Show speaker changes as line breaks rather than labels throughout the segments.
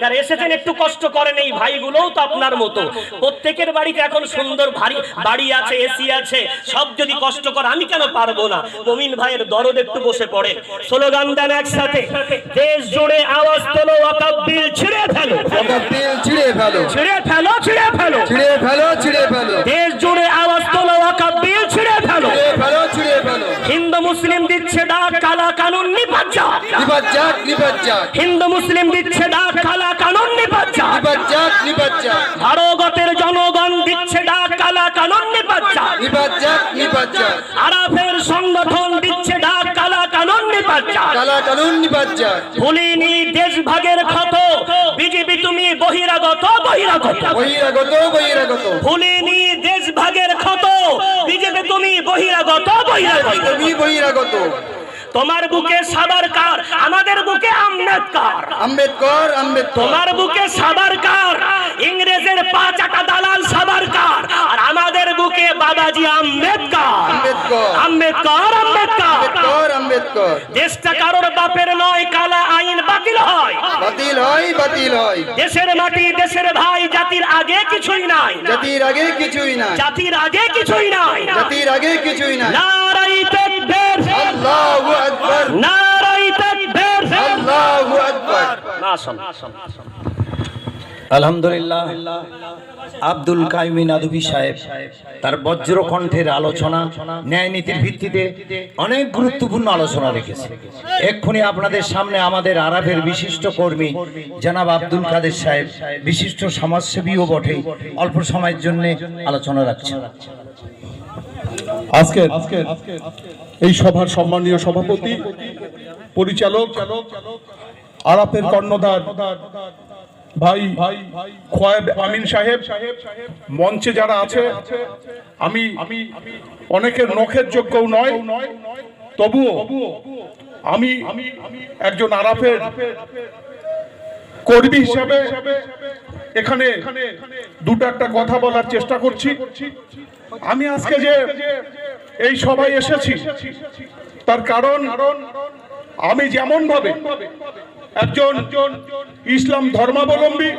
যারা এসেছেন একটু কষ্ট করেন, এই ভাইগুলোও তো আপনার মতো। প্রত্যেকের বাড়িতে এখন সুন্দর ভারী বাড়ি আছে, এসি আছে, সব যদি কষ্ট করে আমি কেন পারবো না? মমিন ভাইয়ের দরদ একটু বসে পড়ে, স্লোগান দেন একসাথে, দেশ জুড়ে আওয়াজ তোলো, ওয়াকফ বিল ছিঁড়ে ফেলো,
ওয়াকফ বিল ছিঁড়ে ফেলো,
ছিঁড়ে ফেলো, ছিঁড়ে ফেলো,
ছিঁড়ে ফেলো, ছিঁড়ে ফেলো,
দেশ জুড়ে আওয়াজ তোলো, ওয়াকফ বিল ছিঁড়ে ফেলো,
ছিঁড়ে ফেলো, ছিঁড়ে ফেলো।
হিন্দু মুসলিম দিচ্ছে ডাক, কালা কানুন নিপাত যাক,
নিপাত যাক, নিপাত যাক,
হিন্দু মুসলিম দিচ্ছে ডাক, কালা কানুন নিপাত যাক,
নিপাত যাক, নিপাত যাক,
ভারতের জনগণ দিচ্ছে ডাক, কালা কানুন নিপাত যাক,
নিপাত যাক, নিপাত যাক,
আরাফের সংগঠন দিচ্ছে ডাক, কালা কানুন নিপাত যাক,
কালা কানুন নিপাত যাক।
ভুলিনি দেশ ভাগের ক্ষত, বিজেপি তুমি বহিরাগত, বহিরাগত,
বহিরাগত, বহিরাগত,
ভুলিনি দেশ ভাগের ক্ষত, বিজেপি তুমি বহিরাগত, বহিরাগত,
তুমি বহিরাগত।
তোমার বুকে সাবারকার, আমাদের বুকে আম্বেদকর,
আম্বেদকর, আম্বেদকর,
তোমার বুকে সাবারকার, ইংরেজের পাঁচাটা দালাল সাবারকার, আর আমাদের বুকে বাবাজি আম্বেদকর,
আম্বেদকর,
আম্বেদকর, আম্বেদকর।
আম্বেদকর, আম্বেদকর।
দেশটা কারোর বাপের নয়, কালা আইন বাতিল হয়,
বাতিল হয়, বাতিল হয়।
দেশের মাটি, দেশের ভাই, জাতির আগে কিছুই নাই,
জাতির আগে কিছুই নাই,
জাতির আগে কিছুই নাই,
জাতির আগে কিছুই নাই।
নারায়ে তাকবীর,
আল্লাহু আকবার,
নারায়ে তাকবীর,
আল্লাহু আকবার।
না শোন।
আলহামদুলিল্লাহ, আব্দুল কাইম নাদভী সাহেব তার বজ্র কণ্ঠের আলোচনা, ন্যায় নীতির ভিত্তিতে অনেক গুরুত্বপূর্ণ আলোচনা রেখেছে। এক্ষুনি আপনাদের সামনে আমাদের আরাফের বিশিষ্ট কর্মী জনাব আব্দুল কাদের সাহেব, বিশিষ্ট সমাজসেবীও বটে, অল্প সময়ের জন্য আলোচনা রাখছেন।
আজকে এই সভার সম্মানীয় সভাপতি, পরিচালক, আরাফের কর্ণধার ভাই খোয়েব আমিন সাহেব, মঞ্চে যারা আছে, আমি অনেকের নখের যোগ্যও নয়, তবুও আমি একজন আরাফের কর্মী হিসাবে এখানে দুটো একটা কথা বলার চেষ্টা করছি। আমি আজকে যে এই সভায় এসেছি তার কারণ, আমি যেমন ভাবে একজন ইসলাম ধর্মাবলম্বী,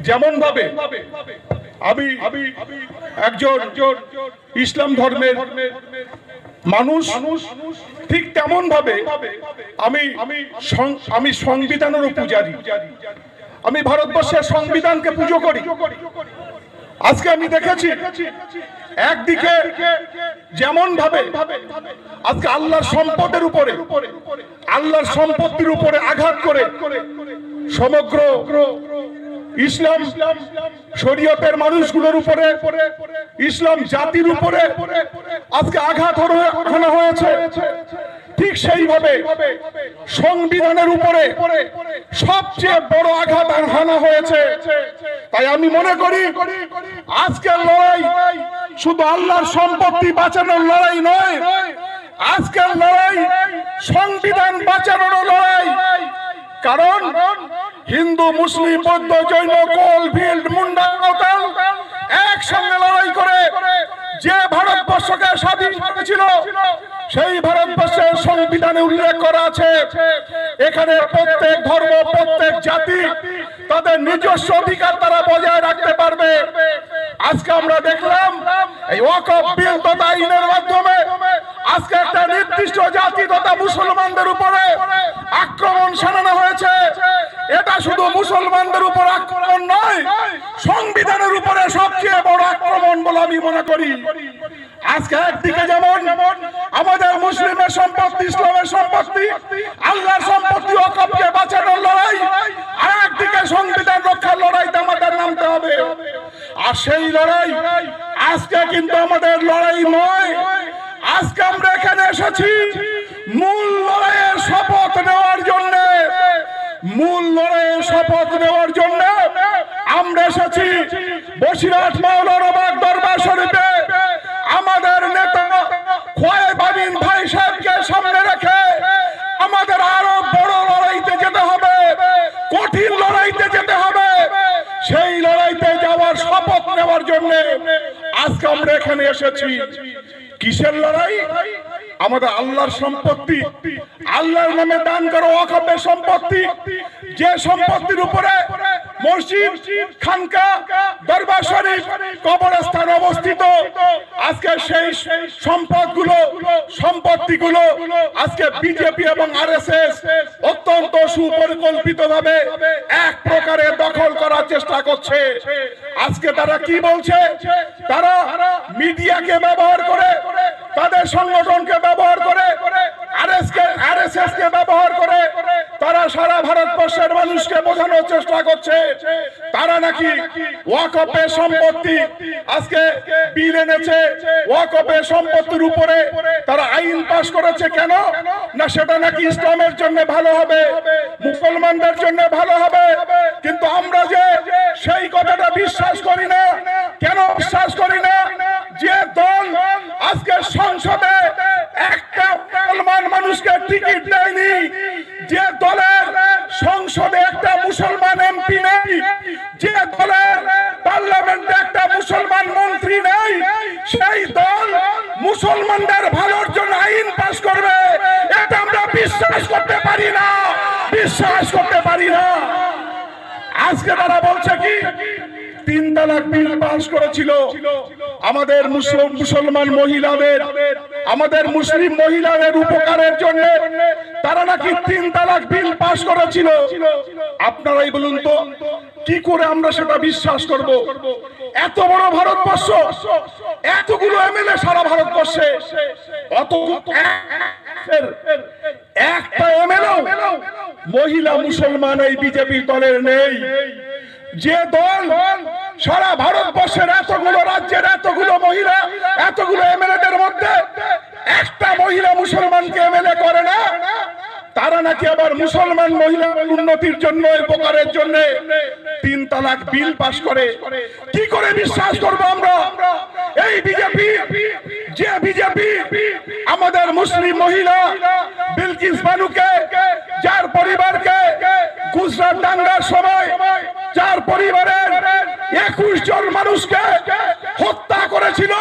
যেমন ভাবে আমি একজন ইসলাম ধর্মের মানুষ, ঠিক তেমন ভাবে আমি সংবিধানেরও পূজারী। আমি ভারতবর্ষের সংবিধানকে পুজো করি। আজকে আমি দেখেছি একদিকে যেমন ভাবে আজকে আল্লাহর সম্পদের উপরে, আল্লাহর সম্পত্তির উপরে আঘাত করে সমগ্র ইসলাম শরীয়তের মানুষগুলোর উপরে, ইসলাম জাতির উপরে আজকে আঘাত হানা হয়েছে, ঠিক সেইভাবে সংবিধানের উপরে সবচেয়ে বড় আঘাত হানা হয়েছে। তাই আমি মনে করি আজকের লড়াই শুধু আল্লাহর সম্পত্তি বাঁচানোর লড়াই নয়, আজকের লড়াই সংবিধান বাঁচানোর লড়াই। কারণ হিন্দু, মুসলিম, বৌদ্ধ, জৈন, কোল, ভিল, মুন্ডা, সাঁওতাল একসঙ্গে লড়াই করে যে ভারতবর্ষকে স্বাধীন করেছিল, সেই ভারতবর্ষের সংবিধানে উল্লেখ করা আছে এখানে প্রত্যেক ধর্ম, প্রত্যেক জাতি তাদের নিজস্ব অধিকার তারা বজায় রাখতে পারবে। আজকে আমরা দেখলাম এই ওয়াকফ বিল তথা আইনের মাধ্যমে আজকে একটা নির্দিষ্ট জাতি তথা মুসলমানদের উপরে আক্রমণ শানানো হয়েছে। এটা শুধু মুসলমানদের উপর আক্রমণ নয়, সংবিধানের উপরে সবচেয়ে বড় আক্রমণ বলে আমি মনে করি। আজকে একদিকে যেমন আমাদের মুসলিমের সম্পত্তি, ইসলামের সম্পত্তি, আল্লাহর সম্পত্তি ওয়াকফকে বাঁচানোর লড়াই, আর একদিকে সংবিধান রক্ষার লড়াইতে আমাদের নামতে হবে। আর সেই লড়াই আজকে কিন্তু আমাদের লড়াই নয়, আজকে আমরা এখানে এসেছি মূল লড়াইয়ের শপথ নেওয়ার জন্য। মূল লড়াইয়ের শপথ নেওয়ার জন্য আমরা এসেছি বসিরহাট মাওলানা বাগ দরবার শরীফে। আমাদের নেতা খোয়েব আমিন ভাই সাহেবকে সামনে রেখে আমাদের আরো বড় লড়াইতে যেতে হবে, কঠিন লড়াইতে যেতে হবে। সেই লড়াইতে যাওয়ার শপথ নেওয়ার জন্য আজকে আমরা এখানে এসেছি। কিসের লড়াই? আমাদের আল্লাহর সম্পত্তি, আল্লাহর নামে দান করা ওয়াকফের সম্পত্তি যে সম্পত্তির উপরে মসজিদ, খানকা, দরবার শরীফ, কবরস্থান অবস্থিত, আজকে সেই সম্পত্তিগুলো আজকে বিজেপি এবং আরএসএস অত্যন্ত সুপরিকল্পিতভাবে এক প্রকারে দখল করার চেষ্টা করছে। আজকে তারা কি বলছে? তারা মিডিয়াকে ব্যবহার করে, তাদের সংগঠনকে ব্যবহার করে, আরএসএস কে ব্যবহার করে তারা সারা ভারতবর্ষের মানুষকে বোঝানোর চেষ্টা করছে তারা নাকি ওয়াকফের সম্পত্তি আজকে বিল এনেছে, ওয়াকফের সম্পত্তির উপরে তারা আইন পাস করেছে। কেন না? সেটা নাকি ইসলামের জন্য ভালো হবে, মুসলমানদের জন্য ভালো হবে। কিন্তু আমরা যে সেই কথাটা বিশ্বাস করি না। কেন বিশ্বাস করি না? যে দল আজকে সংসদে একটা মুসলমান মানুষকে টিকিট দেয়নি, যে দলের সংসদে একটা মুসলমান এমপি নেই, যে দলের পার্লামেন্টে একটা মুসলমান মন্ত্রী নেই, সেই দল মুসলমানদের ভালোর জন্য আইন পাস করবে, এটা আমরা বিশ্বাস করতে পারি না, বিশ্বাস করতে পারি না। আজকে তারা বলছে কি 3 তালাক বিল পাস করেছিল আমাদের মুসলমান মহিলাদের, আমাদের মুসলিম মহিলাদের উপকারের জন্য তারা নাকি 3 তালাক বিল পাস করেছিল। আপনারাই বলুন তো কি করে আমরা সেটা বিশ্বাস করব? এত বড় ভারতবর্ষ, এতগুলো এমএলএ সারা ভারতবর্ষে, অত একটা এমএলএ মহিলা মুসলমান এই বিজেপি দলের নেই। যে দল সারা ভারতবর্ষের এতগুলো রাজ্যের এতগুলো মহিলা, এতগুলো এমএলএদের মধ্যে একটা মহিলা মুসলমানকে এমএলএ করে না, তারা নাকি আবার মুসলমান মহিলার উন্নতির জন্য, উপকারের জন্য 3 তালাক বিল পাস করে। কি করে বিশ্বাস করবো আমরা? এই বিজেপি, যে বিজেপি আমাদের মুসলিম মহিলা বিলকিস বানুকে, যার পরিবারকে গুজরাট দাঙ্গার সময় যার পরিবারের 21 জন মানুষকে হত্যা করেছিল,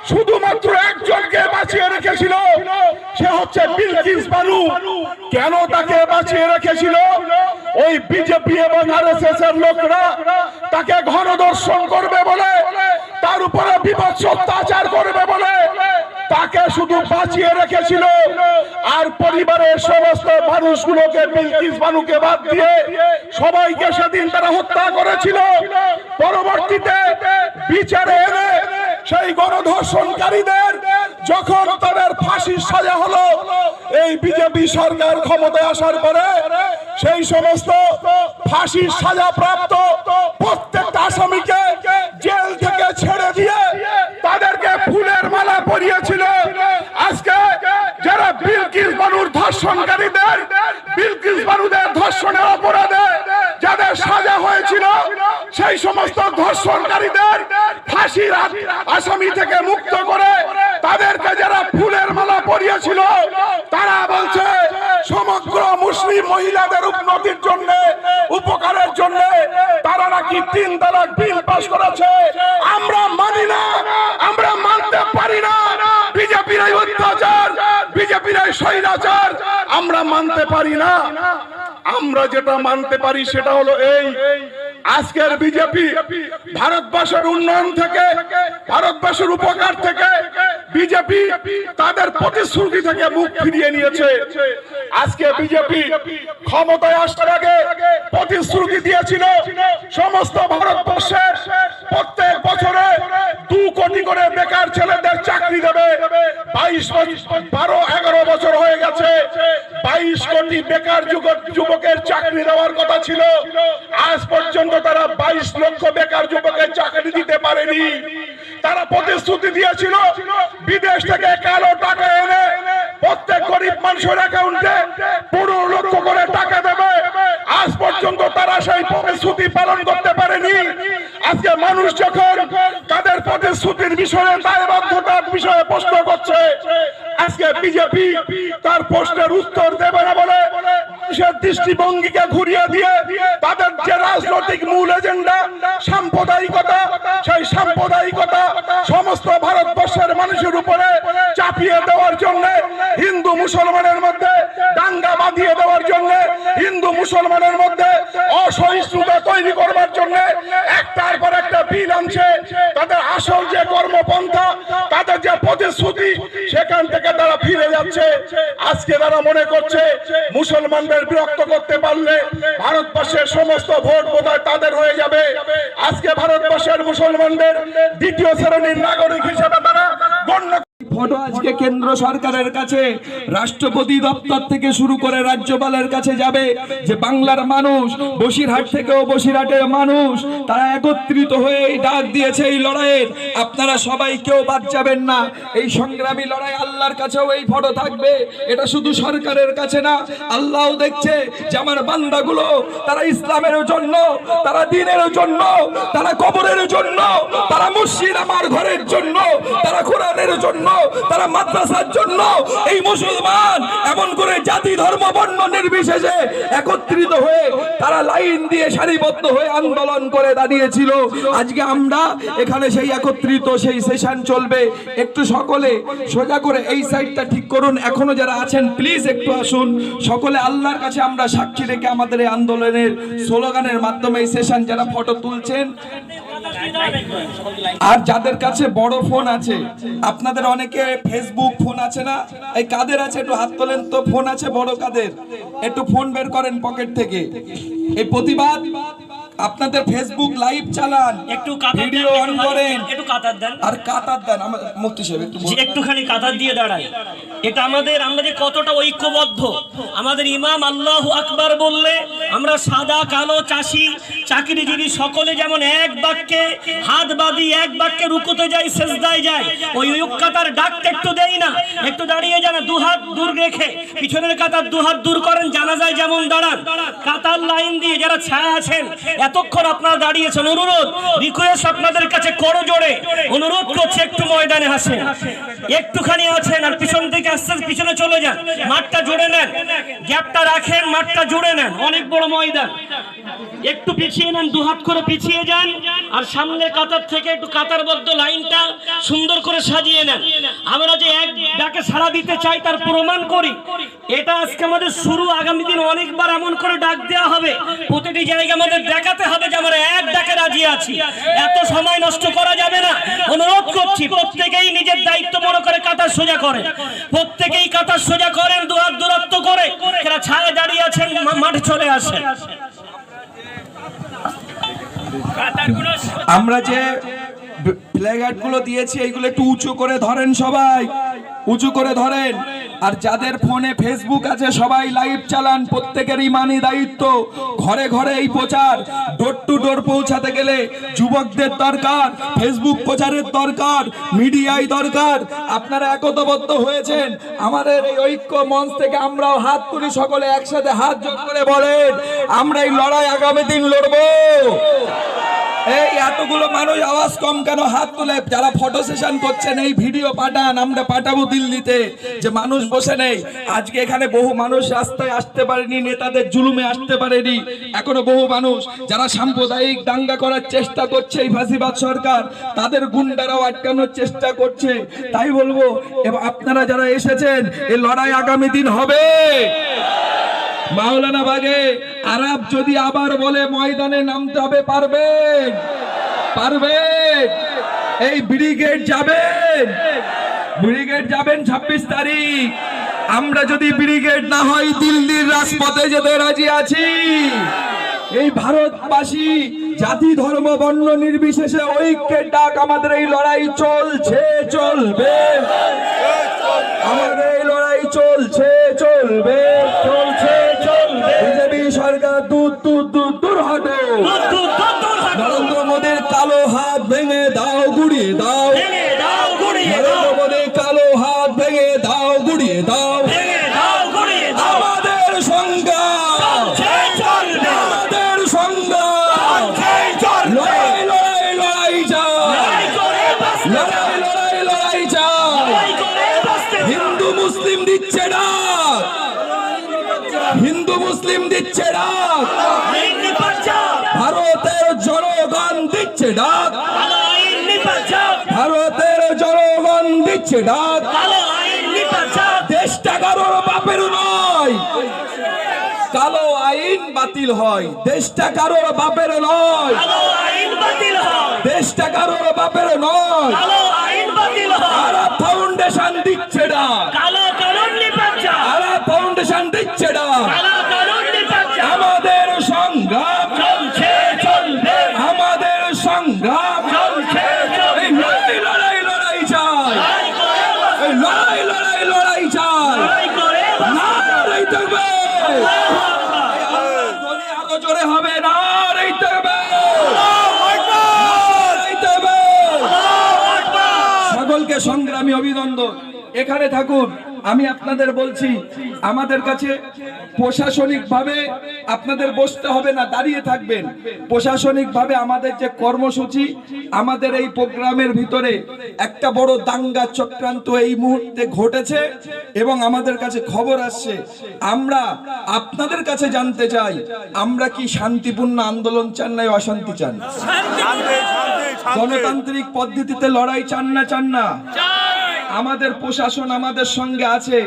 শুধুমাত্র একজনকে বাঁচিয়ে রেখেছিল, সে হচ্ছে বিলকিস বানু। কেন তাকে বাঁচিয়ে রেখেছিল? ওই বিজেপি এবং আরএসএস এর লোকরা তাকে গণধর্ষণ করবে বলে, তার উপরে বিভৎস অত্যাচার করবে বলে তাকে শুধু বাঁচিয়ে রেখেছিল। আর পরিবারের সমস্ত মানুষগুলোকে, বিলকিস বানুকে বাদ দিয়ে সবাইকে সেদিন তারা হত্যা করেছিল। পরবর্তীতে বিচারে এনে সেই গণধর্ষণকারীদের যখন তাদের ফাঁসির সাজা হলো, এই বিজেপি সরকার ক্ষমতায় আসার পরে সেই সমস্ত ফাঁসির সাজা প্রাপ্ত প্রত্যেকটা আসামিকে জেল থেকে ছেড়ে দিয়ে তাদেরকে ফুলের মালা পরিয়েছিল। আজকে যারা বিলকিস বানুর ধর্ষণকারীদের, বিলকিস বানুদের ধর্ষণের অপরাধে যাদের সাজা হয়েছিল, সেই সমস্ত ধর্ষণকারীদের ফাঁসির আসামি থেকে মুক্ত করে তাদেরকে যারা ফুলের মালা পরিয়েছিল, তারা বলছে সমগ্র মুসলিম মহিলাদের উন্নতির জন্য, উপকারের জন্য তারা নাকি 3 তালাক বিল পাস করেছে। আমরা মানি না, আমরা মানতে পারি না। বিজেপির এই অত্যাচার, বিজেপির এই স্বৈরাচার আমরা মানতে পারি না। আমরা যেটা মানতে পারি সেটা হলো এই, আজকের বিজেপি ভারতবর্ষের উন্নয়ন থেকে, ভারতবর্ষের উপকার থেকে বিজেপি তাদের প্রতিশ্রুতি থেকে মুখ ফিরিয়ে নিয়েছে। আজকে বিজেপি ক্ষমতায় আসার আগে প্রতিশ্রুতি দিয়েছিল সমস্ত ভারতবর্ষের প্রত্যেক বছরে 2 কোটি করে বেকার ছেলেদের চাকরি দেবে। 12-11 বছর হয়ে গেছে, 22 কোটি বেকার যুবকের চাকরি দেওয়ার কথা ছিল। আজ পর্যন্ত তারা 22 লক্ষ বেকার যুবকের চাকরি দিতে পারেনি। তারা প্রতিশ্রুতি দিয়েছিল বিদেশ থেকে কালো টাকা এনে প্রত্যেক গরিব মানুষের অ্যাকাউন্টে 15 লক্ষ করে টাকা দেবে। আজ পর্যন্ত তারা সেই প্রতিশ্রুতি পালন করতে পারেনি। আজকে মানুষ যখন তাদের প্রতিশ্রুতির বিষয়ে, দায়বদ্ধতার বিষয়ে প্রশ্ন করছে, আজকে বিজেপি তার প্রশ্নের উত্তর দেবে না বলে মানুষের দৃষ্টিভঙ্গিকে ঘুরিয়ে দিয়ে তাদের যে রাজনৈতিক মূল এজেন্ডা সাম্প্রদায়িকতা, সেই সাম্প্রদায়িকতা সমস্ত ভারতবর্ষের মানুষের উপরে চাপিয়ে দেওয়ার জন্য, হিন্দু মুসলমানের মধ্যে দাঙ্গা বাঁধিয়ে দেওয়ার জন্য, হিন্দু মুসলমানের মধ্যে অসহিষ্ণুতা তৈরি করবার জন্য একটার পর একটা বিল আনছে। তাদের আসল যে কর্মপন্থা, তাদের যে প্রতিশ্রুতি, সেখান থেকে তারা ফিরে যাচ্ছে। আজকে তারা মনে করছে মুসলমানদের বিরক্ত করতে পারলে ভারতবর্ষের সমস্ত ভোট বোধহয় তাদের হয়ে যাবে। আজকে ভারতবর্ষের মুসলমানদের দ্বিতীয় শ্রেণীর নাগরিক হিসেবে তারা গণ্য।
ফটো আজকে কেন্দ্র সরকারের কাছে, রাষ্ট্রপতি দপ্তর থেকে শুরু করে রাজ্যপালের কাছে যাবে যে বাংলার মানুষ, বসিরহাট থেকেও বসিরহাটের মানুষ, তারা একত্রিত হয়ে এই ডাক দিয়েছে এই লড়াইয়ের। আপনারা সবাই কেউ বাদ যাবেন না। এই সংগ্রামী লড়াই আল্লাহর কাছেও এই ফটো থাকবে। এটা শুধু সরকারের কাছে না, আল্লাহও দেখছে যে আমার বান্দাগুলো তারা ইসলামের জন্য, তারা দ্বীনের জন্য, তারা কবরের জন্য, তারা মসজিদ আমার ঘরের জন্য, তারা কোরআনের জন্য, তারা মাদ্রাসার জন্য, এই মুসলমান এমন করে জাতি ধর্ম বর্ণ নির্বিশেষে একত্রিত হয়ে তারা লাইন দিয়ে সারিবদ্ধ হয়ে আন্দোলন করে দাঁড়িয়েছিল। আজকে আমরা এখানে সেই একত্রিত সেই সেশন চলবে। একটু সকলে সোজা করে এই সাইডটা ঠিক করুন। এখনো যারা আছেন প্লিজ একটু আসুন। সকলে আল্লাহর কাছে আমরা সাক্ষী রেখে আমাদের এই আন্দোলনের স্লোগানের মাধ্যমে এই সেশন যারা ফটো তুলছেন, আর যাদের কাছে বড় ফোন আছে, আপনাদের অনেকে ফেসবুক ফোন আছে না? এই কাদের আছে একটু হাত তোলেন তো। ফোন আছে বড় কাদের? একটু ফোন বের করেন পকেট থেকে। এই প্রতিবাদ আপনাদের ফেসবুক লাইভ চালান,
একটু কাতার
ভিডিও
দেন,
অন করেন,
একটু কাতার দেন,
আর কাতার দেন। আমার মুফতি সাহেব একটু
যে একটুখানি কাতার দিয়ে দাঁড়ায়। এটা আমাদের, আমরা যে কতটা ঐক্যবদ্ধ। আমাদের ইমাম আল্লাহু আকবার বললে আমরা সাদা কালো চাষি চাকরিজীবী সকলে যেমন এক বাক্যে হাত বাঁধি, এক বাক্যে রুকুতে যাই, সেজদায় যাই। ওই ঐক্যতার ডাকটা একটু দেই না? একটু দাঁড়িয়ে যান, দুহাত দূর রেখে পিছনের কাতার দুহাত দূর করেন, জানাজায় যেমন দাঁড়ান, কাতার লাইন দিয়ে যারা ছায়া আছেন এতক্ষণ আপনারা দাঁড়িয়েছেন, অনুরোধ রিকোয়েস্ট আপনাদের কাছে করো জোরে অনুরোধ করছে একটু ময়দানে আসেন। একটুখানি আছেন আর পিছন থেকে আস্তে আস্তে পিছনে চলে যান, মাঠটা জুড়ে নেন, গ্যাপটা রাখেন, মাঠটা জুড়ে নেন। অনেক বড় ময়দান, একটু পিছিয়ে নেন, দুহাত করে পিছিয়ে যান। আর সামনে কাতার থেকে একটু কাতারবদ্ধ লাইনটা সুন্দর করে সাজিয়ে নেন। আমরা যে এক ডাকে সাড়া দিতে চাই তার প্রমাণ করি। এটা আজকে আমাদের শুরু, আগামী দিন অনেকবার এমন করে ডাক দেওয়া হবে। প্রতিটি জায়গায় আমাদের দেখাতে হবে যে আমরা এক ডাকে রাজি আছি। এত সময় নষ্ট করা যাবে না। অনুরোধ করছি প্রত্যেকেই নিজের দায়িত্ব মনে করে কাতার সোজা করেন, প্রত্যেকেই কাতার সোজা করেন, দুহাত দূরত্ব করে। যারা ছায়া দাঁড়িয়ে আছেন মাঠে চলে আসেন।
আমরা যে প্লেকার্ড গুলো দিয়েছি এইগুলো একটু উঁচু করে ধরেন, সবাই উঁচু করে ধরেন। আর যাদের ফোনে ফেসবুক আছে সবাই লাইভ চালান, প্রত্যেকের ইমানি দায়িত্ব। ঘরে ঘরে এই প্রচার ডোর টু ডোর পৌঁছাতে গেলে যুবকদের দরকার, ফেসবুক প্রচারের দরকার, মিডিয়ায় দরকার। আপনারা একতাবদ্ধ হয়েছেন, আমাদের এই ঐক্য মঞ্চ থেকে আমরাও হাত তুলি, সকলে একসাথে হাত জোড় করে বলেন আমরা এই লড়াই আগামী দিন লড়বো। এই এতগুলো মানুষ আওয়াজ কম কেন? হাত তুলে যারা ফটো সেশন করছেন এই ভিডিও পাঠান, আমরা পাঠাবো দিল্লিতে। যে মানুষ বসে নেই আজকে এখানে, বহু মানুষ রাস্তায় আসতে পারেনি, নেতাদের জুলুমে আসতে পারেনি। এখনো বহু মানুষ যারা সাম্প্রদায়িক দাঙ্গা করার চেষ্টা করছে, এই ফাঁসিবাদ সরকার তাদের গুন্ডারাও আটকানোর চেষ্টা করছে। তাই বলবো আপনারা যারা এসেছেন এই লড়াই আগামী দিন হবে। মাওলানা বাগে আরব যদি আবার বলে ময়দানে নামতে হবে, পারবেন? পারবেন? এই ব্রিগেড যাবেন, ব্রিগেড যাবেন 26 তারিখ। আমরা যদি ব্রিগেড না হয় দিল্লির রাজপথে যেতে রাজি আছি। এই ভারতবাসী জাতি ধর্ম বর্ণ নির্বিশেষে ঐক্যের ডাক, আমাদের এই লড়াই চলছে, চলবে। আমাদের এই লড়াই চলছে, চলবে, চলছে, চলবে। বিজেপি সরকার দূর দূর দূর দূর হটো। নরেন্দ্র মোদীর কালো হাত ভেঙে দাও, গুড়িয়ে দাও। নরেন্দ্র মোদীর কালো হাত ভেঙে দাও, গুড়িয়ে দাও। আমাদের সংগ্রাম, আমাদের সংগ্রাম, লড়াই লড়াই লড়াই চাই, লড়াই লড়াই লড়াই চাই। হিন্দু মুসলিম দিচ্ছে ডাক, হিন্দু মুসলিম দিচ্ছে ডাক, ভারতের জনগণ দিচ্ছে ডাক, ভারতের জনগণ দিচ্ছে ডাক। দেশটা কারোর বাপের নয়, কালো আইন বাতিল হয়, দেশটা কারোর বাপের নয়,
কালো আইন বাতিল হয়,
দেশটা কারোর বাপের নয়।
কালো আইন বাতিল হয়,
কারা ফাউন্ডেশন দিচ্ছে না,
কালো কানুন নিপাচ্ছা,
কারা ফাউন্ডেশন দিচ্ছে না।
কালো কানুন নিপাচ্ছা,
আমাদের সংগ্রাম
চলছে চলবে,
আমাদের সংগ্রাম
চলছে চলবে,
এই লড়াই লড়াই লড়াই চাই,
লড়াই করে বাঁচো,
এই লড়াই লড়াই লড়াই চাই।
লড়াই করে বাঁচো।
নারাই তাকবীর, ধ্বনি আরো জোরে হবে, নারাই তাকবীর, নারাই তাকবীর। সকলকে সংগ্রামী অভিনন্দন। এখানে থাকুন, আমি আপনাদের বলছি, আমাদের কাছে প্রশাসনিক ভাবে আপনাদের বসতে হবে না, দাঁড়িয়ে থাকবেন। প্রশাসনিক ভাবে আমাদের যে কর্মসূচি, আমাদের এই প্রোগ্রামের ভিতরে একটা বড় দাঙ্গা চক্রান্ত এই মুহূর্তে ঘটেছে এবং আমাদের কাছে খবর আসছে। আমরা আপনাদের কাছে জানতে চাই, আমরা কি শান্তিপূর্ণ আন্দোলন চান না অশান্তি চান? গণতান্ত্রিক পদ্ধতিতে লড়াই চান না? আমাদের প্রশাসন আমাদের সঙ্গে আছে,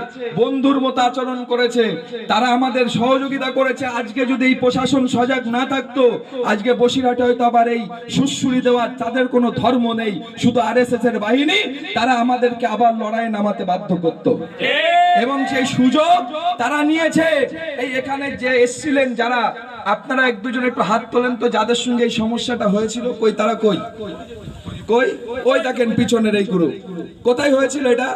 বন্ধুর মতো আচরণ করেছে, তারা আমাদের সহযোগিতা করেছে। আজকে যদি এই প্রশাসন সজাগ না থাকতো, আজকে বসিরহাটে হয়তো আবার এই সুশ্রুরি দেওয়ার, তাদের কোনো ধর্ম নেই, শুধু আরএসএস এর বাহিনী, তারা আমাদেরকে আবার লড়াইয়ে নামাতে বাধ্য করত এবং সেই সুযোগ তারা নিয়েছে। এই এখানে যে এসেছিলেন যারা, আপনারা এক দুজন একটু হাত তোলেন তো, যাদের সঙ্গে এই সমস্যাটা হয়েছিল, কই তারা, কই কই ওই দেখেন পিছনের এই গ্রুপ, কোথায় হয়েছিল এটা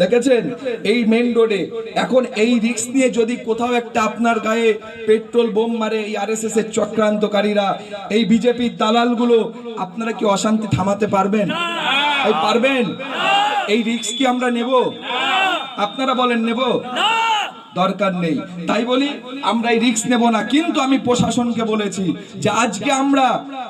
দেখেছেন? এই মেইন রোডে। এখন এই রিস্ক নিয়ে যদি কোথাও একটা আপনার গায়ে পেট্রোল বোম মারে এই আরএসএস এর চক্রান্তকারীরা, এই বিজেপির দালালগুলো, আপনারা কি অশান্তি থামাতে পারবেন? এই পারবেন? এই রিস্ক কি আমরা নেব? আপনারা বলেন নেব? দরকার নেই। তাই বলি আমরা এই রিস্ক নেব না। কিন্তু আমি প্রশাসনকে বলেছি যে আজকে আমরা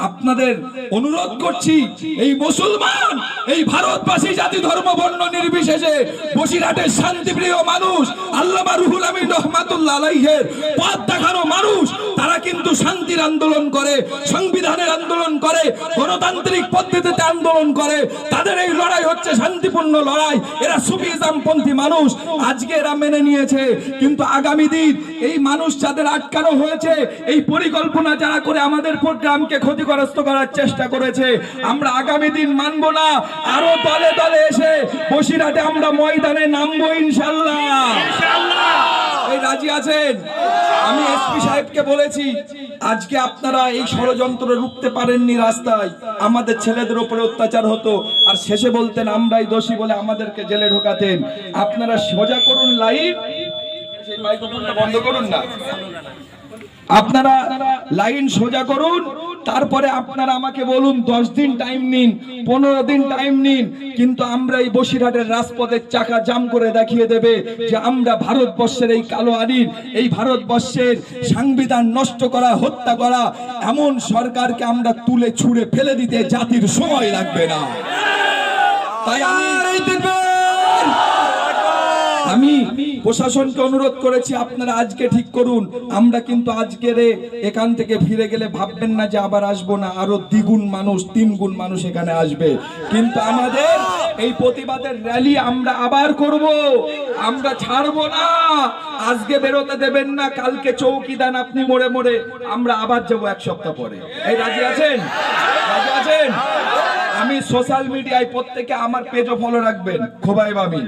আপনাদের অনুরোধ করছি, এই মুসলমান, এই ভারতবাসী, জাতি ধর্ম বর্ণ নির্বিশেষে বসিরহাটের শান্তিপ্রিয় মানুষ, আল্লামা রুহুল আমিন রহমাতুল্লাহ আলাইহির পথ দেখানো মানুষ, তারা কিন্তু শান্তির আন্দোলন করে, সংবিধানের আন্দোলন করে, গণতান্ত্রিক পদ্ধতিতে আন্দোলন করে। তাদের এই লড়াই হচ্ছে শান্তিপূর্ণ লড়াই। এরা সুফিজমপন্থী মানুষ, আজকে এরা মেনে নিয়েছে। কিন্তু আগামী দিন এই মানুষ যাদের আটকানো হয়েছে, এই পরিকল্পনা যারা করে আমাদের প্রোগ্রামকে ক্ষতিগ্রস্ত করার চেষ্টা করেছে, আমরা আগামী দিন মানব না। আরো দলে দলে এসে বসিরহাটে আমরা ময়দানে নামবো ইনশাআল্লাহ। এই রাজি আছেন? আমি এসপি সাহেবকে বলেছি, আজকে আপনারা এই ষড়যন্ত্র রুখতে পারেননি, রাস্তায় আমাদের ছেলেদের উপরে অত্যাচার হতো, আর শেষে বলতেন আমরাই দোষী বলে আমাদেরকে জেলে ঢোকাতেন। আপনারা সোজা করুন লাইন, সেই মাইক্রোফোনটা বন্ধ করুন না, আপনারা লাইন সোজা করুন। তারপরে আপনারা আমাকে বলুন 10 দিন টাইম নিন, 15 দিন টাইম নিন, কিন্তু আমরা এই বসিরহাটের রাজপথের চাকা জাম করে দেখিয়ে দেবে যে আমরা ভারতবর্ষের এই কালো আইন, এই ভারতবর্ষের সংবিধান নষ্ট করা, হত্যা করা এমন সরকারকে আমরা তুলে ছুঁড়ে ফেলে দিতে জাতির সময় লাগবে না। তাই আমি প্রশাসনকে অনুরোধ করেছি, আপনারা আজকে ঠিক করুন। আমরা কিন্তু আজকের এখান থেকে ফিরে গেলে ভাববেন না যে আবার আসবো না, আরো দ্বিগুণ মানুষ, 3 গুণ মানুষ এখানে আসবে। কিন্তু আমাদের এই প্রতিবাদের র্যালি আমরা আবার করব, আমরা ছাড়বো না। আজকে বেরোতে দেবেন না, কালকে চৌকি দেন আপনি মোড়ে মোড়ে, আমরা আবার যাবো 1 সপ্তাহ পরে। এই রাজি আছেন? রাজি আছেন? আমি সোশ্যাল মিডিয়ায় প্রত্যেকে আমার পেজও ফলো রাখবেন, খোবাইব আমিন,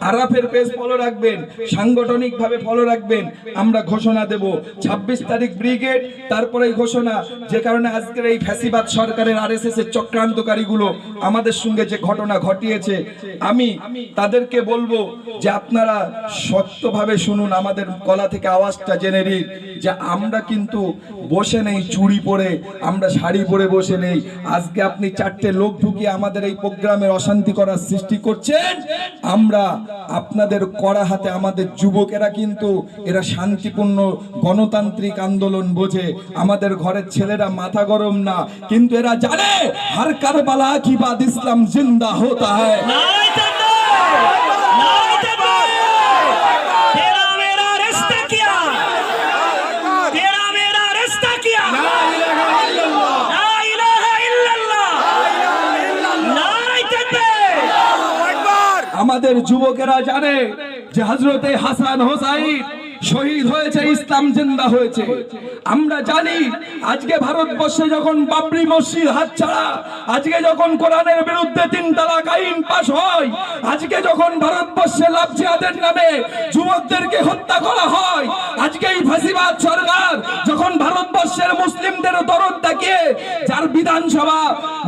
আরাফের পেজ ফলো রাখবেন, সাংগঠনিক ভাবে ফলো রাখবেন। আমরা ঘোষণা দেব 26 তারিখ ব্রিগেড, তারপরে ঘোষণা, যে কারণে আজকের এই ফ্যাসিবাদ সরকারের আরএসএস এর চক্রান্তকারীগুলো আমাদের সঙ্গে যে ঘটনা ঘটিয়েছে, আমি তাদেরকে বলবো যে আপনারা শক্তভাবে শুনুন, আমাদের গলা থেকে আওয়াজটা জেনে নিন যে আমরা কিন্তু বসে নেই চুড়ি পরে, আমরা শাড়ি পরে বসে নেই। আজকে আপনি 4টে লোক ঢুকিয়ে আমাদের এই প্রোগ্রামের অশান্তি করার সৃষ্টি করছেন। আমরা আপনাদের কড়া হাতে, আমাদের যুবকেরা কিন্তু এরা শান্তিপূর্ণ গণতান্ত্রিক আন্দোলন বোঝে। আমাদের ঘরের ছেলেরা মাথা গরম না, কিন্তু এরা জানে হর কারবালা কি বাদ ইসলাম জিন্দা হতা হ্যায়। আমাদের যুবকেরা জানে যে হযরতে হাসান হোসাইন শহীদ হয়েছে, ইসলাম জিন্দা হয়েছে। আমরা জানি আজকে ভারতবর্ষে যখন বাবরি মসজিদ হাতছাড়া, আজকে যখন কোরআনের বিরুদ্ধে 3 তালাক আইন পাশ হয়, আজকে যখন ভারতবর্ষে লাভ জিহাদের নামে যুবকদেরকে হত্যা করা হয়, আজকে এই ফাঁসিবাদ সরকার যখন ভারতবর্ষের মুসলিমদের দরদ দেখিয়ে, যার বিধানসভা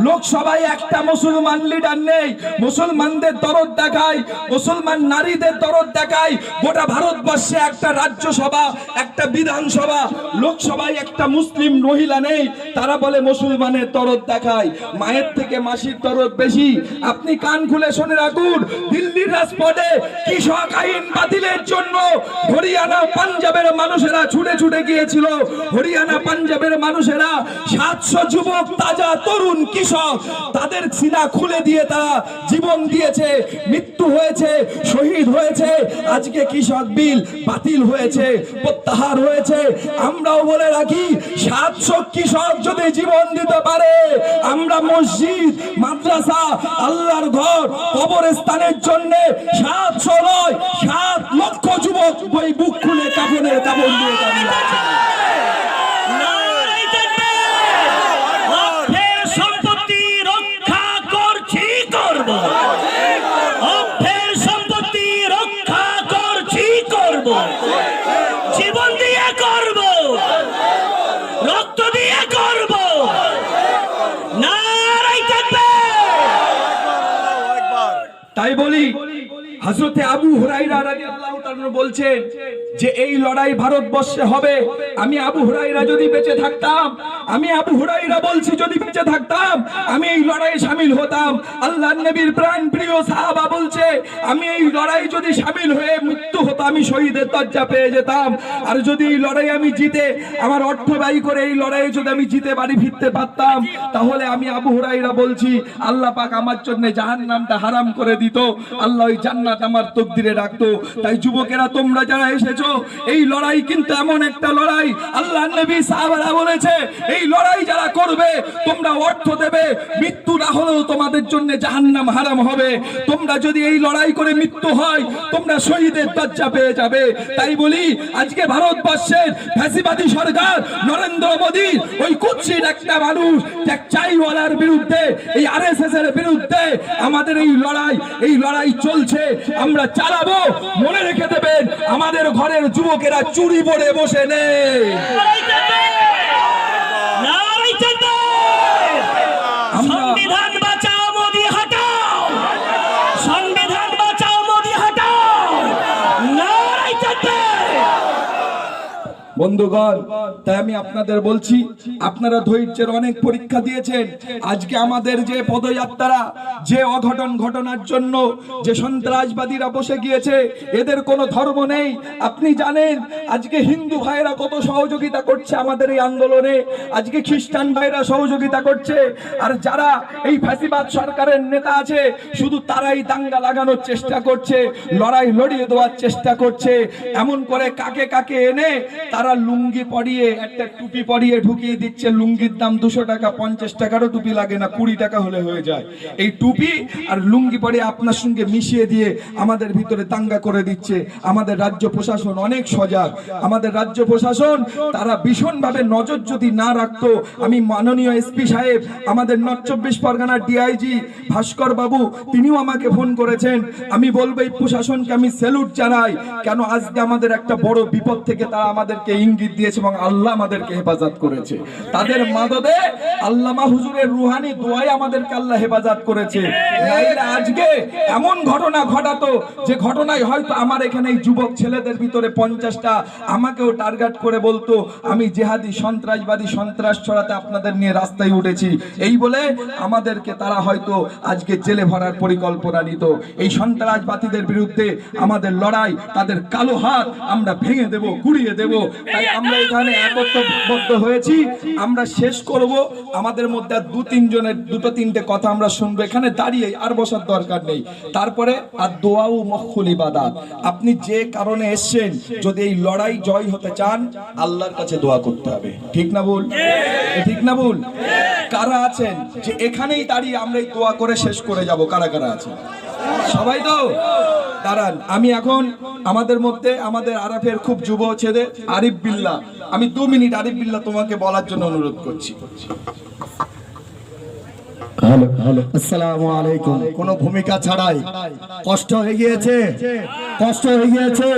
লোকসভায় একটা মুসলমান লিডার নেই, মুসলমানদের দরদ দেখায়, মুসলমান নারীদের দরদ দেখায়, গোটা ভারতবর্ষে একটা রাজ্যসভা, একটা বিধানসভা, লোকসভায় একটা মুসলিম মহিলা নেই, তারা বলে মুসলমানের দরদ দেখায়। মায়ের থেকে মাসির দরদ বেশি। আপনি কান খুলে শুনে রাখুন, দিল্লির রাজপথে কৃষক আইন বাতিলের জন্য হরিয়ানা পাঞ্জাবের মানুষেরা ছুটে ছুটে গিয়েছিল। হরিয়ানা পাঞ্জাবের মানুষেরা 700 যুবক, তাজা তরুণ কৃষক, তাদের সিনা খুলে দিয়ে তারা জীবন দিয়েছে, মৃত্যু হয়েছে, শহীদ হয়েছে। আজকে কৃষক বিল বাতিল হয়েছে, প্রত্যাহার হয়েছে। আমরাও বলে রাখি, 700 কৃষক যদি জীবন দিতে পারে, আমরা মসজিদ, মাদ্রাসা, আল্লাহর ঘর, কবরস্থানের জন্য 700 নয় 7 লক্ষ যুবক ওই বুক খুলে কাফনের কাপড় দিয়ে দাঁড়িয়ে আছে।
অর্থের সম্পত্তি রক্ষা করছি, করব। অর্থের সম্পত্তি রক্ষা করছি, করব। জীবন দিয়ে করব, রক্ত দিয়ে করব। নারায়ে তাকবীর।
তাই বলি, হযরতে আবু হুরায়রা রাদিয়াল্লাহু তাআলা বলছেন যে এই লড়াই ভারতবর্ষে হবে। আমি আবু হুরায়রা যদি বেঁচে থাকতাম, আমি আবু হুরায়রা বলছি, যদি বেঁচে থাকতাম আমি এই লড়াইয়ে শামিল হতাম। আল্লাহর নবীর প্রাণ প্রিয় সাহাবা বলছে, আমি এই লড়াই যদি শামিল হয়ে মৃত্যু হতো, আমি শহীদের দরজা পেয়ে যেতাম। আর যদি এই লড়াই আমি জিতে, আমার অর্থ ব্যয় করে এই লড়াইয়ে যদি আমি জিতে বাড়ি ফিরতে পারতাম, তাহলে আমি আবু হুরায়রা বলছি, আল্লাহ পাক আমার জন্য জাহান্নামটা হারাম করে দিত, আল্লাহ ওই জান্নাত আমার তকদিরে রাখতো। তাই যুবকেরা, তোমরা যারা এসেছো, এই লড়াই কিন্তু এমন একটা লড়াই, আল্লাহর নবী সাহাবারা বলেছে, এই লড়াই যারা করবে, তোমরা অর্থ দেবে, মৃত্যু না হলেও তোমাদের জন্য জাহান্নাম হারাম হবে। তোমরা যদি এই লড়াই করে মৃত্যু হয়, তোমরা শহীদের দরজা পেয়ে যাবে। তাই বলি, আজকে ভারতবর্ষের ফ্যাসিবাদী সরকার নরেন্দ্র মোদী, ওই কুৎসিত একটা মানুষ, এক চাইওয়ালার বিরুদ্ধে, এই আরএসএস এর বিরুদ্ধে আমাদের এই লড়াই চলছে, আমরা চালাবো। মনে রেখে দেবেন, আমাদের ঘরের যুবকেরা চুরি পরে বসে নেই।
সংবিধান বাঁচাও, মোদি হটাও। সংবিধান বাঁচাও, মোদি হটাও। নারায়ে তাকবীর।
বন্ধুগণ, তাই আমি আপনাদের বলছি, আপনারা ধৈর্যের অনেক পরীক্ষা দিয়েছেন। আজকে আমাদের যে পদযাত্রা, যে অঘটন ঘটনার জন্য যে সন্ত্রাসবাদীরা বসে গিয়েছে, এদের কোনো ধর্ম নেই। আপনি জানেন আজকে হিন্দু ভাইরা কত সহযোগিতা করছে আমাদের এই আন্দোলনে, আজকে খ্রিস্টান ভাইরা সহযোগিতা করছে। আর যারা এই ফ্যাসিবাদ সরকারের নেতা আছে, শুধু তারাই দাঙ্গা লাগানোর চেষ্টা করছে, লড়াই লড়িয়ে দেওয়ার চেষ্টা করছে। এমন করে কাকে কাকে এনে তারা লুঙ্গি পরিয়ে, একটা টুপি পরিয়ে ঢুকিয়ে দিচ্ছে। লুঙ্গির দাম 200 টাকা, 50 টাকারও টুপি লাগে না, 20 টাকা হলে হয়ে যায়। এই টুপি আর লুঙ্গি পরিয়ে আপনার সঙ্গে মিশিয়ে দিয়ে আমাদের ভিতরে দাঙ্গা করে দিচ্ছে। আমাদের রাজ্য প্রশাসন অনেক সজাগ। আমাদের রাজ্য প্রশাসন তারা ভীষণভাবে নজর যদি না রাখতো, আমি মাননীয় এসপি সাহেব, আমাদের নর্থ 24 পরগনার ডিআইজি ভাস্কর বাবু, তিনিও আমাকে ফোন করেছেন। আমি বলবো এই প্রশাসনকে আমি স্যালুট জানাই। কেন আজকে আমাদের একটা বড় বিপদ থেকে তারা আমাদেরকে ইঙ্গিত দিয়েছে এবং আল্লাহ আমাদেরকে হেফাজত করেছে। তাদের মাদদে আল্লামা হুজুরের রুহানি দোয়ায় আমাদেরকে আল্লাহ হেফাজত করেছে। নাইলে আজকে এমন ঘটনা ঘটাতো, যে ঘটনায় হয়তো আমার এখানে এই যুবক ছেলেদের ভিতরে 50টা আমাকেও টার্গেট করে বলতো, আমি জেহাদি, সন্ত্রাসবাদী, সন্ত্রাস ছড়াতে আপনাদের নিয়ে রাস্তায় উঠেছি, এই বলে আমাদেরকে তারা হয়তো আজকে জেলে ভরার পরিকল্পনা নিত। এই সন্ত্রাসবাদীদের বিরুদ্ধে আমাদের লড়াই, তাদের কালো হাত আমরা ভেঙে দেব, গুড়িয়ে দেব। তাই আমরা এখানে একত্রবদ্ধ হয়েছি। আমরা শেষ করব, আমাদের মধ্যে আর 2-3 জনের 2-3টে কথা আমরা শুনবো, এখানে দাঁড়িয়ে আর বসার দরকার নেই। তারপরে আর দোয়া ও মখুল ইবাদত। আপনি যে কারণে এসেছেন, যদি এই লড়াই জয় হতে চান, আল্লাহর কাছে দোয়া করতে হবে। ঠিক না ভুল? ঠিক না ভুল? কারা আছেন যে এখানেই দাঁড়িয়ে আমরা এই দোয়া করে শেষ করে যাব? কারা কারা আছেন? সবাই তো দাঁড়ান, আমি এখন আমাদের মধ্যে আমাদের আরাফের খুব যুব ছেলে আরিফ বিল্লাহ, আমি 2 মিনিট আরিফ বিল্লাহ তোমাকে বলার জন্য অনুরোধ করছি।
হ্যালো হ্যালো, আসসালামু আলাইকুম। কোনো ভূমিকা ছাড়াই কষ্ট হয়ে গিয়েছে, কষ্ট হয়ে গিয়েছে।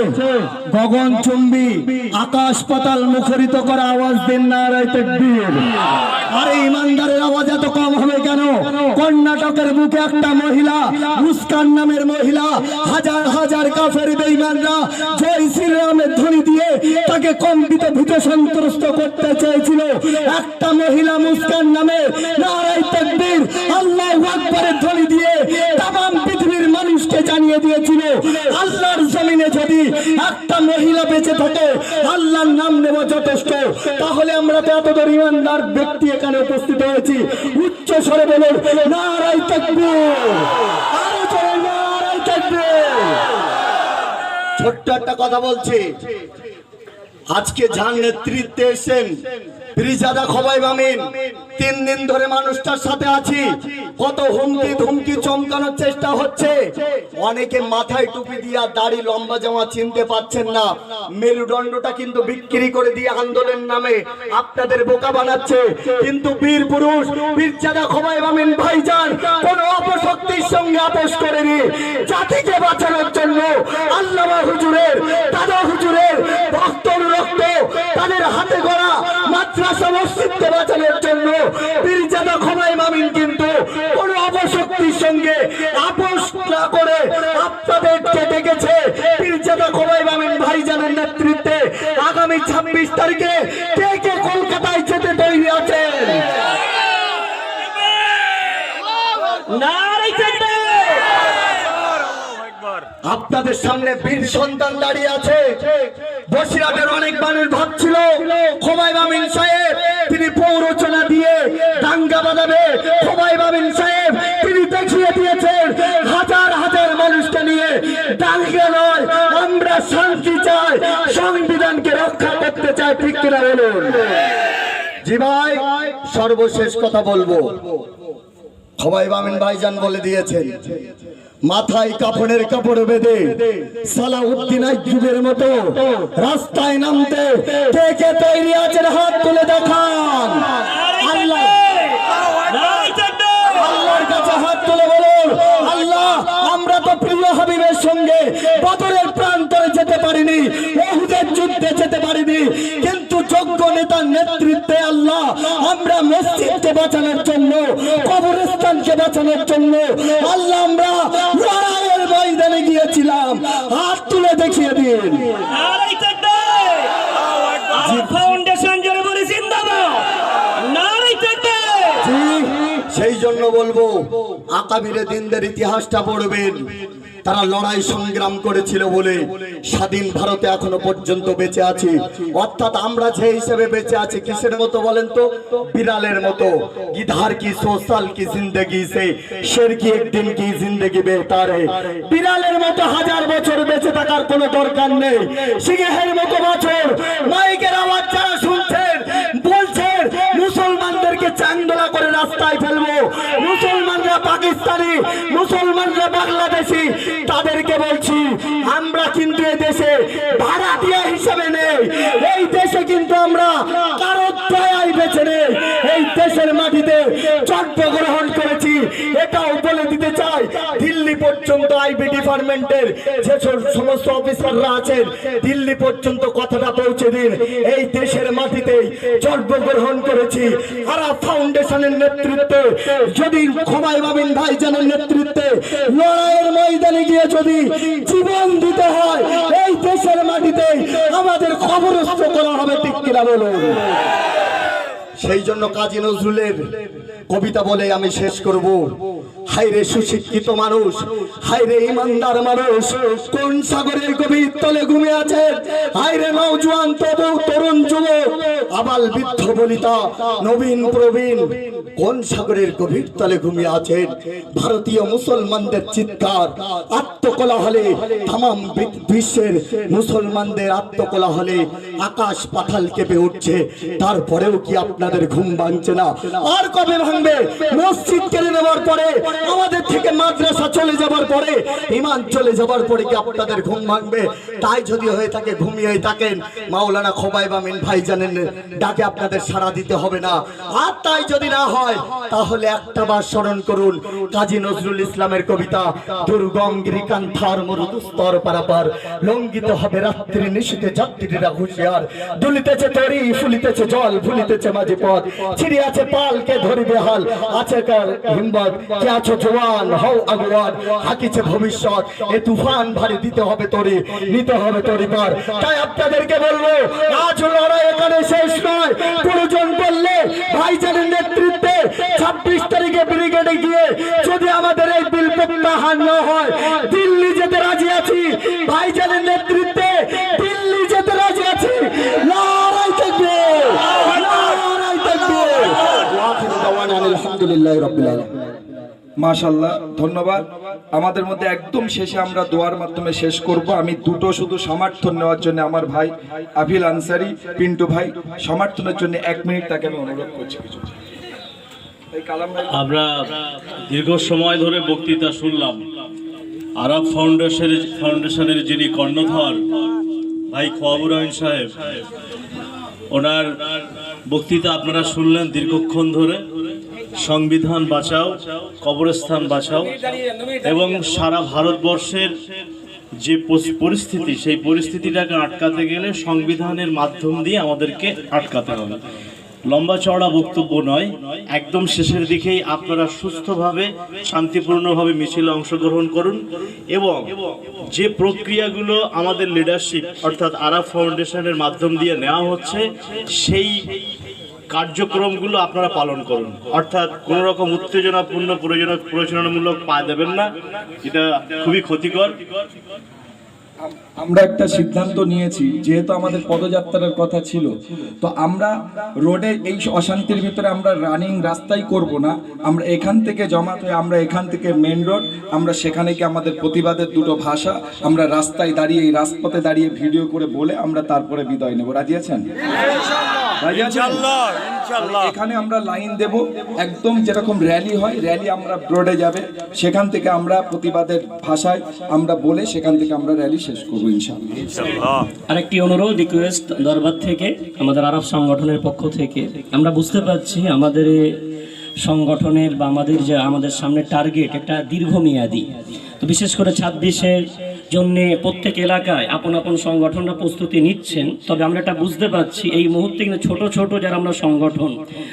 গগন চুম্বি আকাশ পাতাল মুখরিত করা আওয়াজ দিন নারায়ে তাকবীর। আরে ইমানদারের আওয়াজ এত কম হবে কেন? কর্ণাটকের বুকে একটা মহিলা, মুস্কান নামের মহিলা, হাজার হাজার কাফের বেঈমানরা জয় শ্রীরামের ধ্বনি দিয়ে তাকে কম্পিত ভীত সন্ত্রস্ত করতে চেয়েছিল। একটা মহিলা মুস্কান নামে নারায়ে তাকবীর আল্লাহু আকবারের ধ্বনি দিয়ে तमाम পৃথিবীর মানুষকে জানিয়ে দিয়েছিল, আল্লাহর জমিনে যদি একটা মহিলা বেঁচে থাকে আল্লাহর নাম নেব যথেষ্ট। তাহলে আমরা তো এত ইমানদার ব্যক্তি এখানে উপস্থিত হয়েছি, উচ্চ স্বরে বলুন নারায়ে তাকবীর, আরো জোরে নারায়ে তাকবীর। ছোট্ট একটা কথা বলছি, আজকে যার নেতৃত্বে এসেছেন পিরজাদা খোবাইব আমিন, 3 দিন ধরে মানুষটার সাথে আছি। কত হুমকি ধুমকি চমকানোর চেষ্টা হচ্ছে। অনেকে মাথায় টুপি দিয়া দাড়ি লম্বা জামা চিনতে পাচ্ছেন না। মেরুদণ্ডটা কিন্তু বিক্রি করে দিয়ে আন্দোলন নামে আপনাদের বোকা বানাচ্ছে। কিন্তু বীর পুরুষ পিরজাদা খোবাইব আমিন ভাইজান কোন অপশক্তির সঙ্গে আপোষ করেনি। জাতিকে বাঁচানোর জন্য আল্লামা হুজুরের, দাদা হুজুরের ভক্তর রক্ত, তাদের হাতে গড়া মাদ্রাসা মসজিদকে বাঁচানোর জন্য পিরজাদা খোবাইব আমিন কিন্তু কোন অপশক্তির সঙ্গে আপোষ না করে আপনাদেরকে ডেকেছে। পিরজাদা খোবাইব আমিন ভাইজানের নেতৃত্বে আগামী 26 তারিখে কে কে কলকাতায় যেতে তৈরি আছেন?
নারায়ে তাকবীর।
আপনাদের সামনে বীর সন্তান দাঁড়িয়ে আছে। বসিরহাটের অনেক মানুষ ভাবছিল খোবাইব আমিন সাহেব তিনি প্ররোচনা দিয়ে দাঙ্গা বাঁধাবে। খোবাইব আমিন সাহেব তিনি দেখিয়ে দিয়েছেন হাজার হাজার মানুষকে নিয়ে দাঙ্গা নয়, আমরা শান্তি চাই, সংবিধানকে রক্ষা করতে চাই। ঠিক কিনা বলুন? জি ভাই, সর্বশেষ কথা বলবো, খোবাইব আমিন ভাইজান বলে দিয়েছেন মাথায় কাফনের কাপড় বেঁধে সালাউদ্দিন আইয়ুবের মতো রাস্তায় নামতে কে কে তৈরি আছেন? হাত তুলে দেখান। আল্লাহ, আল্লাহর কাছে হাত তুলে বলুন আল্লাহ, আমরা তো প্রিয় হাবিবের সঙ্গে বদরের প্রান্তরে যেতে পারিনি, উহুদের যুদ্ধে যেতে পারিনি, কিন্তু যোগ্য নেতার নেতৃত্বে আল্লাহ আমরা মসজিদকে বাঁচানোর জন্য, কবরস্থানকে বাঁচানোর জন্য আল্লাহ আমরা লড়াইয়ের ময়দানে গিয়েছিলাম। হাত তুলে দেখিয়ে দিন।
নারায়ে তাকবীর। আরিফ ফাউন্ডেশন জোরে বলে জিন্দাবাদ। নারায়ে তাকবীর।
সেই জন্য বলবো আকাবিরে দিনদের ইতিহাসটা পড়বেন। তারা লড়াই সংগ্রাম করেছিল বলে স্বাধীন ভারতে এখনো পর্যন্ত বেঁচে আছি। অর্থাৎ আমরা যে হিসেবে বেঁচে আছি কিসের মতো বলেন তো? বিড়ালের মতো। গিধার কি সোশ্যাল কি জিন্দগি সে শের কি একদিন কি জিন্দগি বেহতার है। বিড়ালের মতো হাজার বছর বেঁচে থাকার কোনো দরকার নেই। সিংহের মতো বছর মাইকের আওয়াজ যারা শুনছেন বলছেন মুসলমানদেরকে চাংদোলা করে রাস্তায় ফেলবো, মুসলমানরা পাকিস্তানি, মুসলমানরা বাংলাদেশি, তাদেরকে বলছি আমরা কিন্তু এই দেশে ভাড়াটিয়া হিসেবে নেই। এই দেশে কিন্তু আমরা কারো দয়ায় বেঁচে নেই। এই দেশের মাটিতে জন্মগ্রহণ করেছি। এটাও বলে দিতে চাই, দিল্লি পর্যন্ত আইবি ডিপার্টমেন্টের যে সমস্ত অফিসাররা আছেন দিল্লি পর্যন্ত কথাটা পৌঁছে দিন। এই দেশের মাটিতেই জন্মগ্রহণ করেছি। আরাফ ফাউন্ডেশনের নেতৃত্বে, যদি খোবাইব আমিন ভাইজানের নেতৃত্বে লড়াইয়ের ময়দানে গিয়ে যদি জীবন দিতে হয় এই দেশের মাটিতে আমাদের কবরস্থ করা হবে। ঠিক কিনা বলুন? সেই জন্য কাজী নজরুলের কবিতা বলে আমি শেষ করব। হায়রে সুশিক্ষিত মানুষ, হায়রে ইমানদার মানুষ, কোন সাগরের গভীর তলে ঘুমিয়ে আছে? হায়রে নওজোয়ান তবু তরুণ যুবক, আবাল বৃদ্ধ বনিতা নবীন প্রবীণ, কোন সাগরের গভীর তলে ঘুমিয়ে আছেন? ভারতীয় মুসলমানদের চিৎকার আত্মকোলাহলে, তামাম বিশ্বের মুসলমানদের আত্মকোলাহলে আকাশ পাতাল কেঁপে উঠছে। তারপরেও কি আপনার আপনাদের ঘুম ভাঙছে না। আর কবে ভাঙবে? মসজিদ কেড়ে নেওয়ার পরে, আমাদের থেকে মাদ্রাসা চলে যাবার পরে, ইমান চলে যাবার পরে কি আপনাদের ঘুম ভাঙবে? তাই যদি হয়ে থাকে, ঘুমিয়ে থাকেন, মাওলানা খোবাইব আমিন ভাই জানেন ডাকে আপনাদের সাড়া দিতে হবে না। আর তাই যদি না হয় তাহলে একটা বার স্মরণ করুন কাজী নজরুল ইসলামের কবিতা, দুর্গম গিরিকান্থার মরুদুস্তর পারাপার, লঙ্ঘিত হবে রাত্রি নিশীথে যাত্রীরা হুঁশিয়ার, দুলিতেছে তরি ফুলিতেছে জল, ভুলিতেছে মাঝে পথ, ছিড়ি আছে পালকে ধরিবে হাল, আছে কার হিম্মত, কে আছো জওয়ান হও আগুয়ান, হাকিছে ভবিষ্যৎ, এ তুফান ভারী দিতে হবে তরি, নিতে হবে তরি পার। তাই আপনাদেরকে বলবো, আজ লড়াই এখানে শেষ নয়। প্রয়োজন বললে ভাইজানের নেতৃত্বে 26 তারিখে ব্রিগেডে গিয়ে যদি আমাদের এই বিল প্রত্যাহার না হয়, দিল্লি যেতে রাজি আছি। ভাইজানের নেতৃত্বে দিল্লি যেতে রাজি আছি। লড়াই থাকবে, লড়াই থাকবে। ওয়াখির দাওয়ানা আলহামদুলিল্লাহি রাব্বিল আলামিন।
মাশাআল্লাহ, ধন্যবাদ। আমাদের মধ্যে একদম শেষে আমরা দোয়ার মাধ্যমে শেষ করব। আমি দুটো শুধু সমর্থন নেওয়ার জন্য আমার ভাই আফিল আনসারি পিন্টু ভাই সমর্থনের জন্য 1 মিনিট তাকে আমি অনুরোধ করছি।
আমরা দীর্ঘ সময় ধরে বক্তৃতা শুনলাম। আরব ফাউন্ডেশনের যিনি কর্ণধার ভাই খোয়াবুর রহিম সাহেব, ওনার বক্তৃতা আপনারা শুনলেন দীর্ঘক্ষণ ধরে। সংবিধান বাঁচাও, কবরস্থান বাঁচাও, এবং সারা ভারতবর্ষের যে পরিস্থিতি, সেই পরিস্থিতিটাকে আটকাতে গেলে সংবিধানের মাধ্যম দিয়ে আমাদেরকে আটকাতে হবে। লম্বা চওড়া বক্তব্য নয়, একদম শেষের দিকেই আপনারা সুস্থভাবে শান্তিপূর্ণভাবে মিছিলে অংশগ্রহণ করুন, এবং যে প্রক্রিয়াগুলো আমাদের লিডারশিপ অর্থাৎ আরব ফাউন্ডেশনের মাধ্যম দিয়ে নেওয়া হচ্ছে, সেই কার্যক্রমগুলো আপনারা পালন করুন। অর্থাৎ কোনো রকম উত্তেজনাপূর্ণ প্রয়োজনমূলক পা দেবেন না, এটা খুবই ক্ষতিকর।
আমরা একটা সিদ্ধান্ত নিয়েছি, যেহেতু আমাদের পদযাত্রার কথা ছিল, তো আমরা রোডে এই অশান্তির ভিতরে আমরা রানিং রাস্তায় করব না। আমরা এখান থেকে জমাত হয়ে, আমরা এখান থেকে মেন রোড, আমরা সেখানে গিয়ে আমাদের প্রতিবাদের দুটো ভাষা আমরা রাস্তায় দাঁড়িয়ে, এই রাজপথে দাঁড়িয়ে ভিডিও করে বলে আমরা তারপরে বিদায় নেব। রাজি আছেন? রাজি আছেন? এখানে আমরা লাইন দেব, একদম যেরকম র্যালি হয়, র্যালি আমরা রোডে যাবে, সেখান থেকে আমরা প্রতিবাদের ভাষায় আমরা বলে সেখান থেকে আমরা র্যালি শেষ করবো ইনশাআল্লাহ।
আরেকটি অনুরোধ, রিকোয়েস্ট দরবার থেকে, আমাদের আরব সংগঠনের পক্ষ থেকে। আমরা বুঝতে পারছি আমাদের সংগঠনের বা আমাদের সামনে টার্গেট একটা দীর্ঘমেয়াদী, তো বিশেষ করে 26-এর জন্যে প্রত্যেক এলাকায় আপন আপন সংগঠনরা প্রস্তুতি নিচ্ছেন। তবে আমরা এটা বুঝতে পারছি এই মুহূর্তে কিন্তু ছোট ছোট যারা আমরা সংগঠন,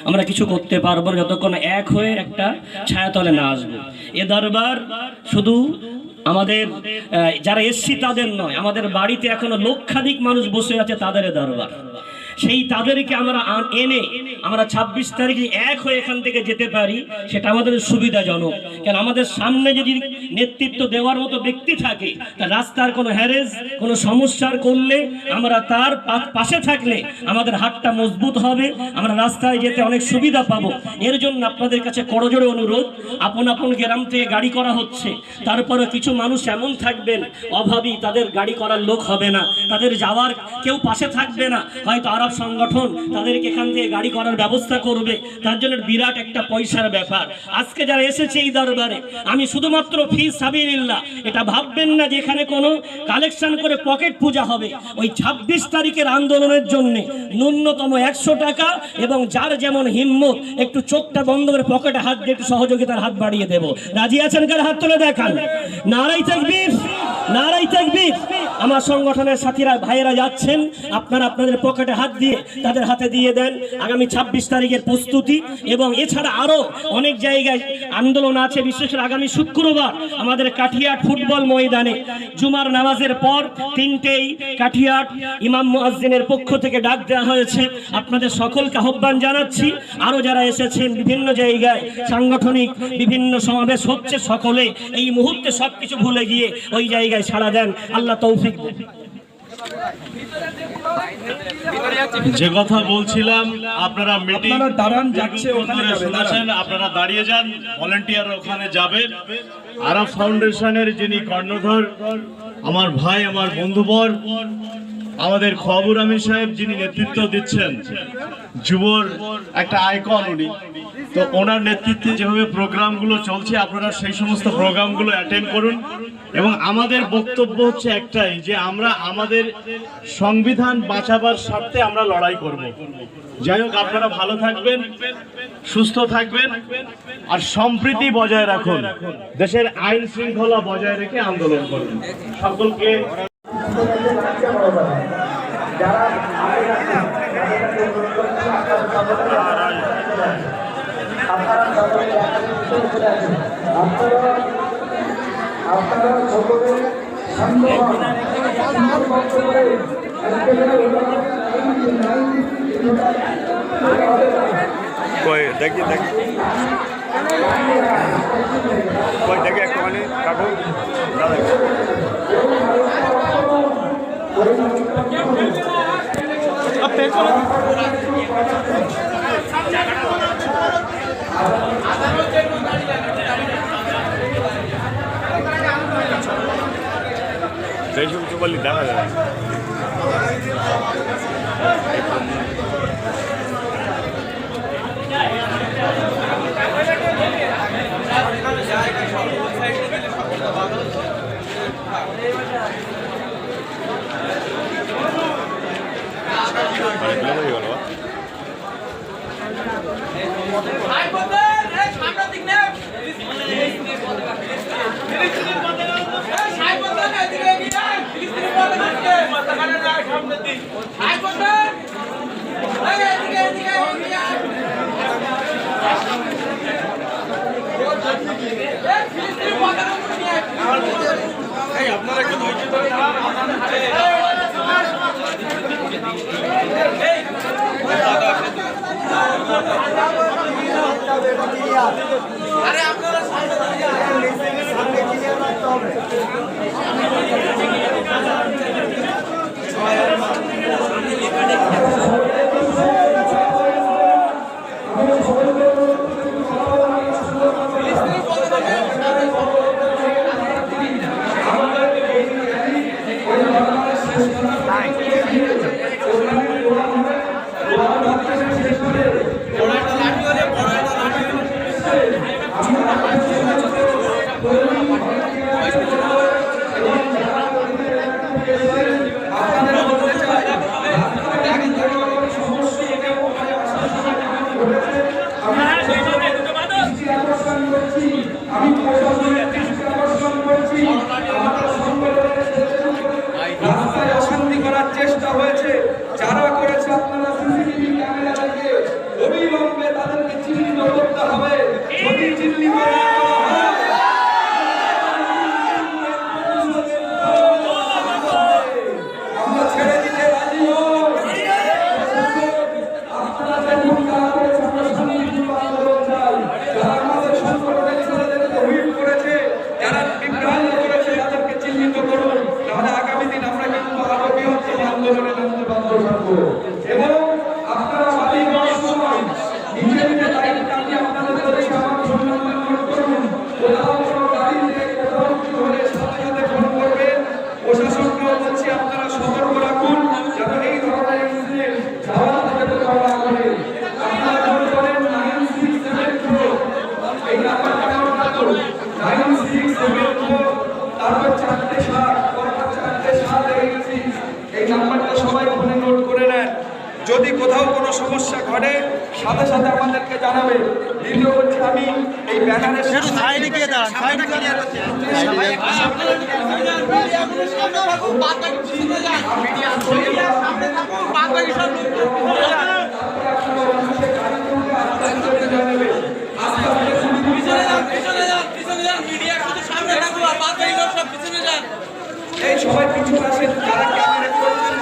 আমরা কিছু করতে পারবো না যতক্ষণ এক হয়ে একটা ছায়াতলে না আসবো। এ দরবার শুধু আমাদের যারা এসছি তাদের নয়, আমাদের বাড়িতে এখনো লক্ষাধিক মানুষ বসে আছে, তাদের দরবার। সেই তাদেরকে আমরা এনে আমরা 26 তারিখে এক হয়ে এখান থেকে যেতে পারি, সেটা আমাদের সুবিধাজনক। কেন আমাদের সামনে যদি নেতৃত্ব দেওয়ার মতো ব্যক্তি থাকে, তার রাস্তার কোনো হ্যারেস, কোনো সমস্যার করলে আমরা তার পাশে থাকলে আমাদের হাতটা মজবুত হবে, আমরা রাস্তায় যেতে অনেক সুবিধা পাবো। এর জন্য আপনাদের কাছে করজোড়ে অনুরোধ, আপন আপন গ্রাম থেকে গাড়ি করা হচ্ছে, তারপরে কিছু মানুষ এমন থাকবেন অভাবী, তাদের গাড়ি করার লোক হবে না, তাদের যাওয়ার কেউ পাশে থাকবে না, হয়তো আরব সংগঠন তাদেরকে এখান থেকে গাড়ি করার ব্যবস্থা করবে, তার জন্য বিরাট একটা পয়সার ব্যাপার। আজকে যারা এসেছে এই দরবারে, আমি শুধুমাত্র ফি সাবিলিল্লাহ, এটা ভাববেন না যে এখানে কোনো কালেকশন করে পকেট পূজা হবে। ওই 26 তারিখের আন্দোলনের জন্য ন্যূনতম 100 টাকা, এবং যার যেমন হিম্মত একটু চোখটা বন্ধ করে পকেটে হাত দিয়ে একটু সহযোগিতার হাত বাড়িয়ে দেব। রাজি আছেন? কার হাত তুলে দেখান। নারাই তাকবীর, নারাই তাকবীর। আমার সংগঠনের সাথীরা ভাইয়েরা যাচ্ছেন, আপনারা আপনাদের পকেটে হাত দিয়ে তাদের হাতে দিয়ে দেন। আগামী 26 তারিখের প্রস্তুতি, এবং এছাড়া আরো অনেক জায়গায় আন্দোলন আছে। বিশেষ করে আগামী শুক্রবার আমাদের কাঠিয়াট ফুটবল ময়দানে জুমার নামাজের পর 3টেই কাঠিয়াট ইমাম মুয়াজ্জিনের পক্ষ থেকে ডাক দেওয়া হয়েছে। আপনাদের সকলকে আহ্বান জানাচ্ছি। আরো যারা এসেছেন বিভিন্ন জায়গায় সাংগঠনিক বিভিন্ন সমাবেশ হচ্ছে, সকলে এই মুহূর্তে সবকিছু ভুলে গিয়ে ওই জায়গায় সাড়া দেন। আল্লাহ তৌফিক দেন।
যে কথা বলছিলাম, আপনারা মিটিং
দাঁড়ান, যাচ্ছে ওখানে
শুনেছেন, আপনারা দাঁড়িয়ে যান, ভলান্টিয়ার ওখানে যাবে। আরব ফাউন্ডেশনের যিনি কর্ণধার, আমার ভাই, আমার বন্ধুবর আমাদের খবর আমির সাহেব যিনি নেতৃত্ব দিচ্ছেন, যুবর একটা আইকন উনি, তো ওনার নেতৃত্বে যেভাবে প্রোগ্রামগুলো চলছে আপনারা সেই সমস্ত প্রোগ্রামগুলো অ্যাটেন্ড করুন। এবং আমাদের বক্তব্য হচ্ছে একটাই, যে আমরা আমাদের সংবিধান বাঁচাবার স্বার্থে আমরা লড়াই করব। যাই হোক, আপনারা ভালো থাকবেন, সুস্থ থাকবেন, আর সম্প্রীতি বজায় রাখুন, দেশের আইন শৃঙ্খলা বজায় রেখে আন্দোলন করুন। সকলকে
দেখি একটুখানি কাকু দাদা দেশে কিছু বললি দেখা যায়। আপনারা একটু ধৈর্য ধরে আরে আপনারা সামনে ক্লিয়ার রাখতে হবে।
অশান্তি করার চেষ্টা হয়েছে, যারা করেছে আপনারা সিসিটিভি ক্যামেরা লাগিয়ে অবিলম্বে তাদেরকে চিহ্নিত করতে হবে। যদি চিহ্নিত না করা হয়, আমরা ছেড়ে দিতে রাজি হই। আপনারা যেমন কাজ করেছে, আমরা শান্তিপূর্ণ আন্দোলন চাই। যারা আমাদের সংগঠনের ছেলেদেরকে হুইপ করেছে, যারা বিভ্রান্ত করেছে, তাদেরকে চিহ্নিত করুন। তাহলে আগামী দিন আমরা কিন্তু আরো বৃহত্তম আন্দোলনে নামতে বাধ্য থাকবো। এবং আপনারা বাড়ি যাওয়ার সময় নিজে নিজে দায়িত্ব নিয়ে আপনাদের প্রতি আমার সম্মান করুন। কোথাও কোনো গাড়িতে কোথাও কিছু হলে সাথে সাথে ফোন করবেন। প্রশাসনকেও বলছি আপনারা সতর্ক রাখুন, যেন এই ধরনের ইনসিডেন্ট যাওয়া থেকে কোথাও না ঘটে। আপনারা ফোন করেন 9674, এই নাম্বারটা নোট রাখুন, 9674, তারপর 407, পরপর 476, এই নাম্বারটা সবাই ফোনে নোট করে নেন। যদি কোথাও কোনো সমস্যা ঘটে সাথে সাথে আমাদেরকে জানাবে। দ্বিতীয় হচ্ছে, আমি এই ব্যানারের সাইডে গিয়ে দাঁড়ান, সাইডে ক্লিয়ার আছে, সামনে থাকুন, বাদ বাকি পিছনে যান, মিডিয়া সামনে থাকুন, বাদ বাকি সব মিডিয়া শুধু সামনে থাকুন, আর বাদ বাকি লোক সব পিছনে যান। এই সবাই পিছনে আসেন, যারা ক্যামেরা করছেন।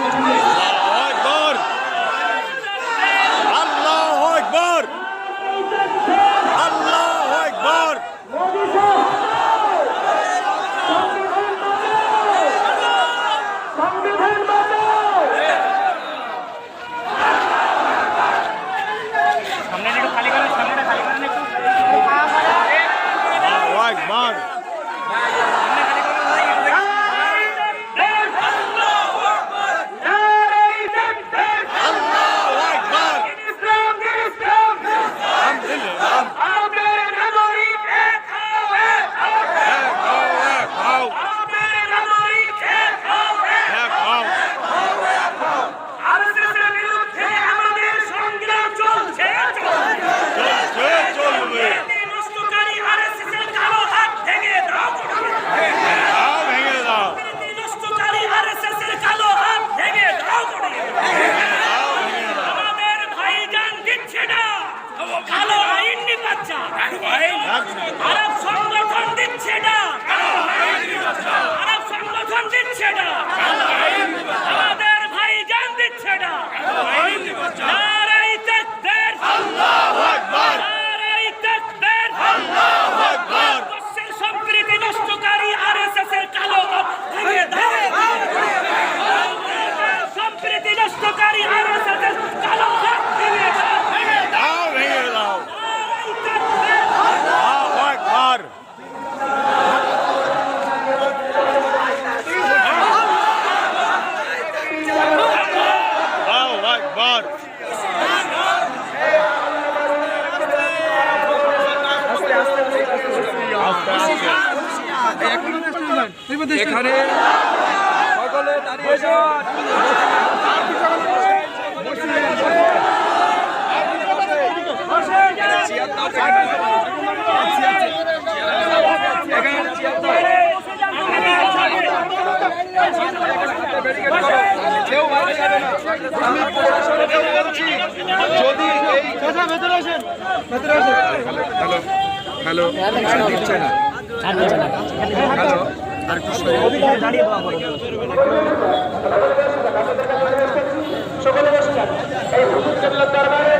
আরব সংগঠন দিচ্ছে না, আরব সংগঠন দিচ্ছে না, আমাদের ভাইজান দিচ্ছে না। নারাই তাকবীর, আল্লাহু আকবার, নারাই তাকবীর, আল্লাহু আকবার। দেশের সম্প্রীতি নষ্টকারী আরএসএস এর কালো মুখ ভেঙে দাও, সম্প্রীতি নষ্টকারী আরএসএস এর কালো মুখ ভেঙে দাও,
ভেঙে দাও।
নারাই তাকবীর,
আল্লাহু আকবার। আল্লাহু আকবার।
এখানে সকলে দাঁড়িয়ে যান। কেউ বাইরে যাবে না। আমি প্রশাসনকে বলছি, যদি এই কথা ভেতরে আসেন, ভেতরে আসেন। হ্যালো হ্যালো দিচ্ছে না, হ্যালো
সকলে বসে যান। এই হুজুর কেবলার দরবারে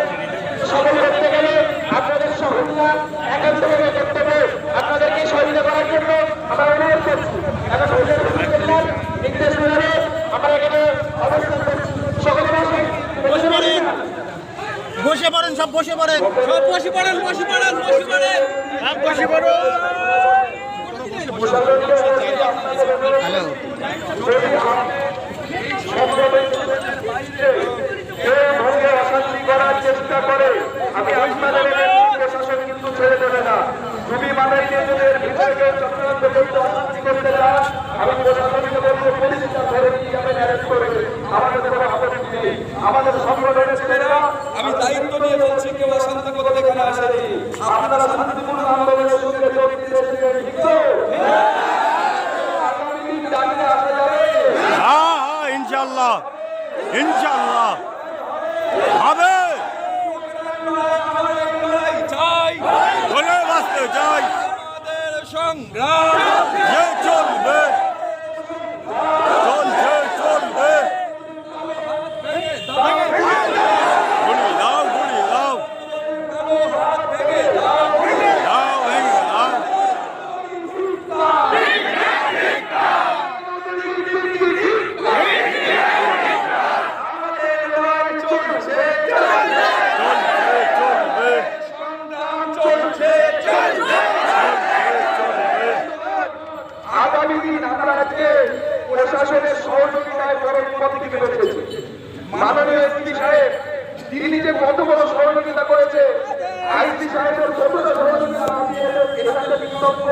সকলে করতে গেলে আপনাদের সহযোগিতা একান্তভাবে করতে হবে। আপনাদেরকে সহযোগিতা করার জন্য আমরা অনুরোধ করছি। এখন হুজুর কেবলার নির্দেশ অনুযায়ী আমরা এখানে অবস্থান করছি। সকলে বসেন, বসে পড়েন, বসে পড়েন, সব বসে পড়েন, সব বসে পড়েন, বসে পড়েন, বসে পড়েন, সব বসে পড়ুন। অশান্তি করার চেষ্টা করে আমি আপনাদের প্রশাসন কিন্তু ছেড়ে দেবে না। তুমি মাথায় নিজেদের ভিতরে কেউ চক্রান্ত করতে অশান্তি করতে চান, আমি প্রশাসনকে বলবো পুলিশটা ধরে নিয়ে যাবেন, অ্যারেস্ট করবে। আমাদের কোনো আপত্তি নেই। আমাদের সংগঠনের ছেলেরা, আমি দায়িত্ব নিয়ে বলছি, কেউ অশান্তি করতে এখানে আসেনি। আপনারা শান্তিপূর্ণ আন্দোলনের সঙ্গে যোগ দিতে এসেছেন, ঠিক তো? আগামী দিন জানিয়ে আসা যাবে।
হ্যাঁ হ্যাঁ, ইনশাআল্লাহ ইনশাআল্লাহ হবে। বলে বাঁচতে চাই,
সংগ্রাম
যে চলবে, চলছে চলবে। গুলি দাও, গুলি দাও, দাও ভেঙে দাও।
আগামী দিন আমরা আজকে প্রশাসনের সহযোগিতায় বড় বিপদে ফেলেছি। মাননীয় এসপি সাহেব তিনি যে কত বড় সহযোগিতা করেছে, আইসি সাহেবের কতটা সহযোগিতা আমি এর কাছে কৃতজ্ঞ।